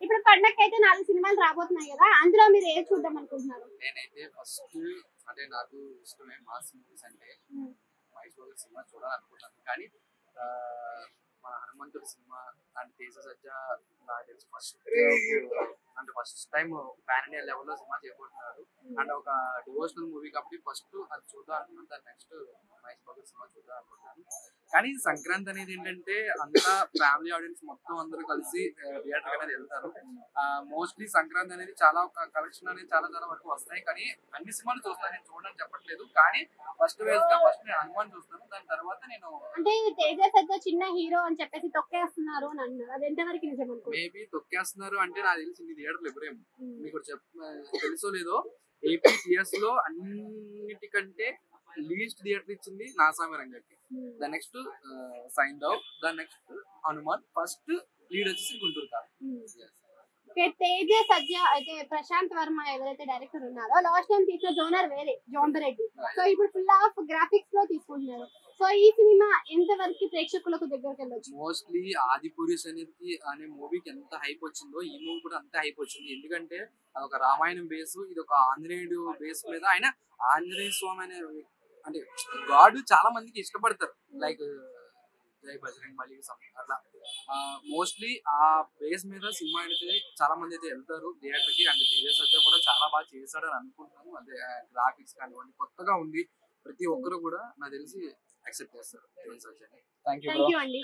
ఇప్పుడు పండగకైతే 4 సినిమాలు రాబోతున్నాయి కదా, అందులో మీరు ఏది చూద్దాం అనుకుంటున్నారు? నేనైతే ఫస్ట్ అంటే నాకు ఇష్టమే మాస్ మూవీస్ అంటే హ్మ్. మహేష్ బాబు సినిమా చూడాలనుకుంటాను. కానీ మన హనుమంతుడి సినిమా అండ్ తేజ సజ్జ నాకు తెలిసి ఫస్ట్ టైం పాన్ ఇండియా లెవెల్లో సినిమా చేయబోతున్నారు. అండ్ ఒక డివోషనల్ మూవీ కాబట్టి ఫస్ట్ అది చూద్దాం అనుకున్నాను. దాని నెక్స్ట్ మహేష్ బాబు సినిమా చూద్దాం అనుకుంటున్నాను. కానీ సంక్రాంతి అనేది ఏంటంటే అంతా ఫ్యామిలీ ఆడియన్స్ మొత్తం అందరూ కలిసి థియేటర్ అనేది వెళ్తారు. మోస్ట్లీ సంక్రాంతి అనేది చాలా కలెక్షన్ అనేది చాలా చాలా వరకు వస్తాయి. కానీ అన్ని సినిమాలు చూస్తాను, నేను చూడడానికి చెప్పట్లేదు. కానీ ఫస్ట్ నేను హనుమాన్ చూస్తాను. దాని తర్వాత నేను అంటే తేజ సజ్జ చిన్న హీరో అని చెప్పేసి తొక్కేస్తున్నారు అని అంటున్నారు, అది ఎంతవరకు నిజం అనుకో? మేబీ తొక్కేస్తున్నారు అంటే నాకు తెలిసి ఇన్ని థియేటర్లు ఎవరేమో మీకు తెలుసో లేదో, ఏపీ థియేటర్స్ లో అన్నిటికంటే లీస్ట్ థియేటర్ ఇచ్చింది నాసామి రంగకి. దాని నెక్స్ట్ సైందవ్, దాని నెక్స్ట్ హనుమాన్, ఫస్ట్ లీడ్ వచ్చేసి గుంటూరు కాదు. తేజ సజ్జ అయితే ప్రశాంత్ వర్మ ఎవరైతే డైరెక్టర్ ఉన్నారో లాస్ట్ టైం తీసిన జోనర్ వేరే జోంబరెడ్డి, సో ఇప్పుడు ఫుల్ ఆఫ్ గ్రాఫిక్స్ లో తీసుకుంటున్నారు. సో ఈ సినిమా ఎంత వరకు ప్రేక్షకులకు దగ్గరికి వెళ్ళొచ్చు? మోస్ట్లీ ఆదిపురుష్ అనేది అనే మూవీకి ఎంత హైప్ వచ్చిందో ఈ మూవీ కూడా అంతే హైప్ వచ్చింది. ఎందుకంటే అదొక రామాయణం బేస్, ఇది ఒక ఆంజనేయుడు బేస్ మీద. ఆయన ఆంజనేయ స్వామి అనే అంటే గాడ్ చాలా మందికి ఇష్టపడతారు. లైక్ జై బజరంగ్ బలి అట్లా మోస్ట్లీ ఆ బేస్ మీద సినిమా అయితే చాలా మంది అయితే వెళ్తారు థియేటర్ కి. అండ్ తేజ సజ్జ కూడా చాలా బాగా చేశాడు అని అనుకుంటున్నాను. అదే గ్రాఫిక్స్ కానివ్వండి కొత్తగా ఉంది. ప్రతి ఒక్కరు కూడా నాకు తెలిసి యాక్సెప్ట్ చేస్తారు తేజ సజ్జని. థ్యాంక్ యూ అండి.